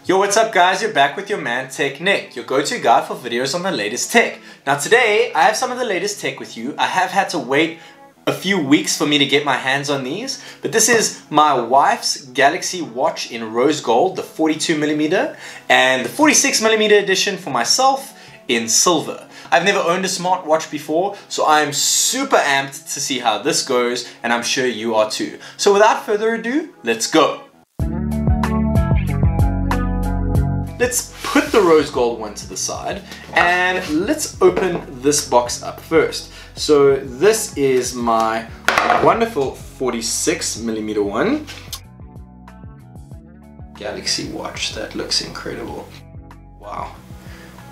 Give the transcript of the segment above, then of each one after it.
Yo, what's up guys? You're back with your man TechNick, your go-to guy for videos on the latest tech. Now today, I have some of the latest tech with you. I have had to wait a few weeks for me to get my hands on these, but this is my wife's Galaxy Watch in rose gold, the 42mm, and the 46mm edition for myself in silver. I've never owned a smartwatch before, so I'm super amped to see how this goes, and I'm sure you are too. So without further ado, let's go. Let's put the rose gold one to the side and let's open this box up first. So this is my wonderful 46mm one. Galaxy watch, that looks incredible. Wow,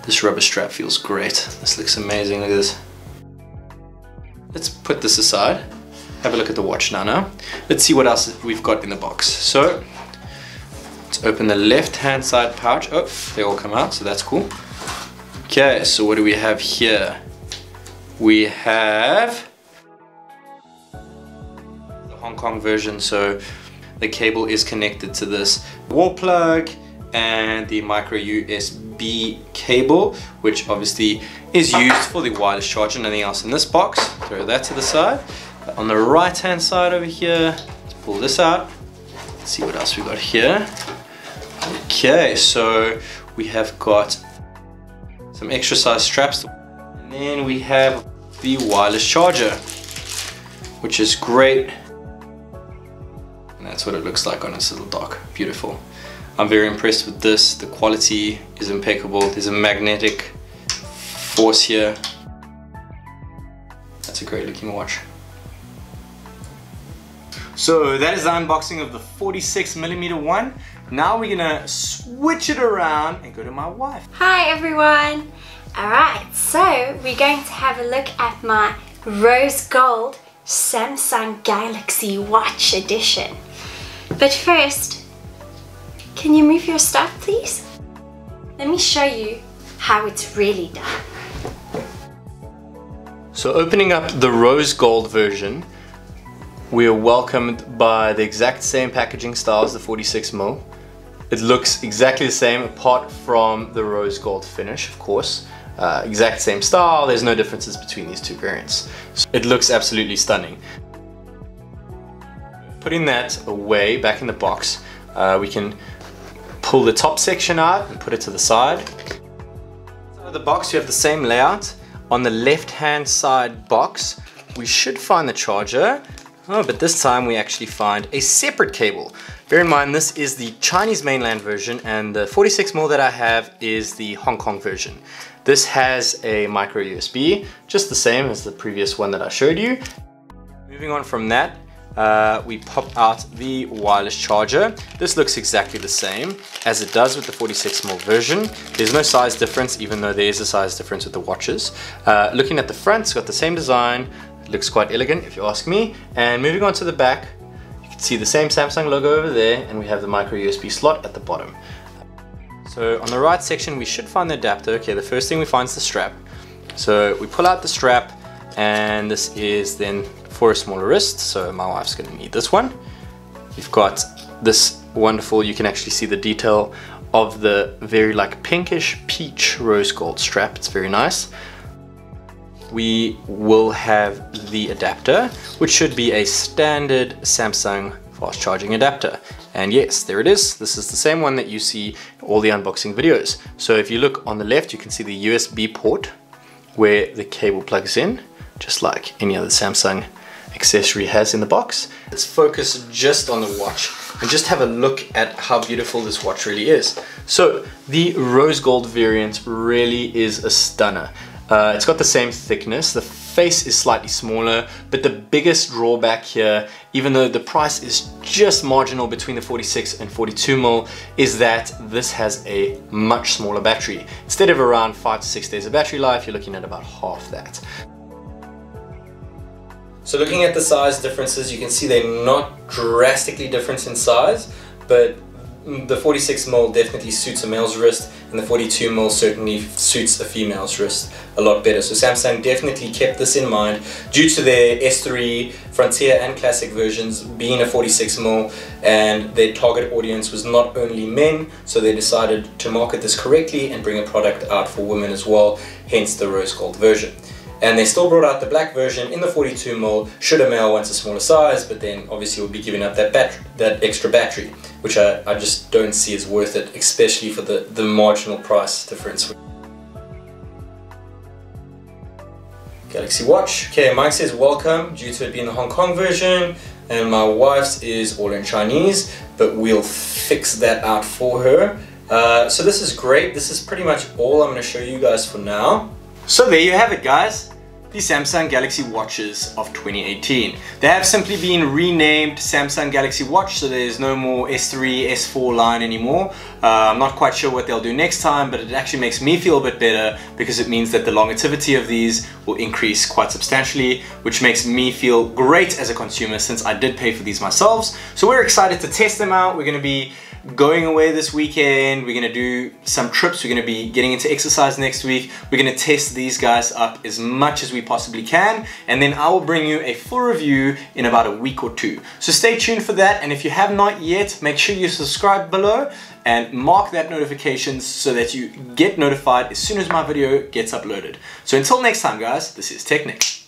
this rubber strap feels great. This looks amazing, look at this. Let's put this aside, have a look at the watch now. Let's see what else we've got in the box. So let's open the left hand side pouch. Oh, they all come out, so that's cool. Okay, so what do we have here? We have the Hong Kong version, so the cable is connected to this wall plug and the micro USB cable, which obviously is used for the wireless charger. Nothing else in this box. Throw that to the side. On the right hand side over here, let's pull this out. Let's see what else we got here. Okay, so we have got some extra size straps, and then we have the wireless charger, which is great, and that's what it looks like on this little dock. Beautiful. I'm very impressed with this. The quality is impeccable. There's a magnetic force here. That's a great looking watch. So that is the unboxing of the 46mm one. Now we're gonna switch it around and go to my wife. Hi everyone! Alright, so we're going to have a look at my rose gold Samsung Galaxy Watch edition. But first, can you move your stuff please? Let me show you how it's really done. So opening up the rose gold version, we are welcomed by the exact same packaging style as the 46mm. It looks exactly the same apart from the rose gold finish, of course. Exact same style, there's no differences between these two variants. So it looks absolutely stunning. Putting that away, back in the box, we can pull the top section out and put it to the side. So the box, you have the same layout. On the left hand side box, we should find the charger. Oh, but this time we actually find a separate cable. Bear in mind, this is the Chinese mainland version, and the 46mm that I have is the Hong Kong version. This has a micro USB, just the same as the previous one that I showed you. Moving on from that, we pop out the wireless charger. This looks exactly the same as it does with the 46mm version. There's no size difference, even though there is a size difference with the watches. Looking at the front, it's got the same design. It looks quite elegant if you ask me. And moving on to the back, you can see the same Samsung logo over there, and we have the micro USB slot at the bottom. So on the right section we should find the adapter. Okay, the first thing we find is the strap. So we pull out the strap, and this is then for a smaller wrist, so my wife's going to need this one. We've got this wonderful, you can actually see the detail of the very like pinkish peach rose gold strap. It's very nice. We will have the adapter, which should be a standard Samsung fast charging adapter. And yes, there it is. This is the same one that you see in all the unboxing videos. So if you look on the left, you can see the USB port where the cable plugs in, just like any other Samsung accessory has in the box. Let's focus just on the watch and just have a look at how beautiful this watch really is. So the rose gold variant really is a stunner. It's got the same thickness, the face is slightly smaller, but the biggest drawback here, even though the price is just marginal between the 46 and 42mm, is that this has a much smaller battery. Instead of around 5 to 6 days of battery life, you're looking at about half that. So looking at the size differences, you can see they're not drastically different in size, but the 46mm definitely suits a male's wrist, and the 42mm certainly suits a female's wrist a lot better. So Samsung definitely kept this in mind due to their S3, Frontier and Classic versions being a 46mm, and their target audience was not only men, so they decided to market this correctly and bring a product out for women as well, hence the rose gold version. And they still brought out the black version in the 42mm should a male want a smaller size, but then obviously we'll be giving up that extra battery, which I just don't see as worth it, especially for the marginal price difference. Galaxy Watch. Okay, mine says welcome due to it being the Hong Kong version, and my wife's is all in Chinese, but we'll fix that out for her. So this is great. This is pretty much all I'm going to show you guys for now. So there you have it, guys. The Samsung Galaxy Watches of 2018. They have simply been renamed Samsung Galaxy Watch, so there's no more S3, S4 line anymore. I'm not quite sure what they'll do next time, but it actually makes me feel a bit better because it means that the longevity of these will increase quite substantially, which makes me feel great as a consumer since I did pay for these myself. So we're excited to test them out. We're going to be going away this weekend. We're gonna do some trips. We're gonna be getting into exercise next week. We're gonna test these guys up as much as we possibly can, and then I will bring you a full review in about a week or two. So stay tuned for that, and if you have not yet, make sure you subscribe below and mark that notifications so that you get notified as soon as my video gets uploaded. So until next time, guys, this is TechNick.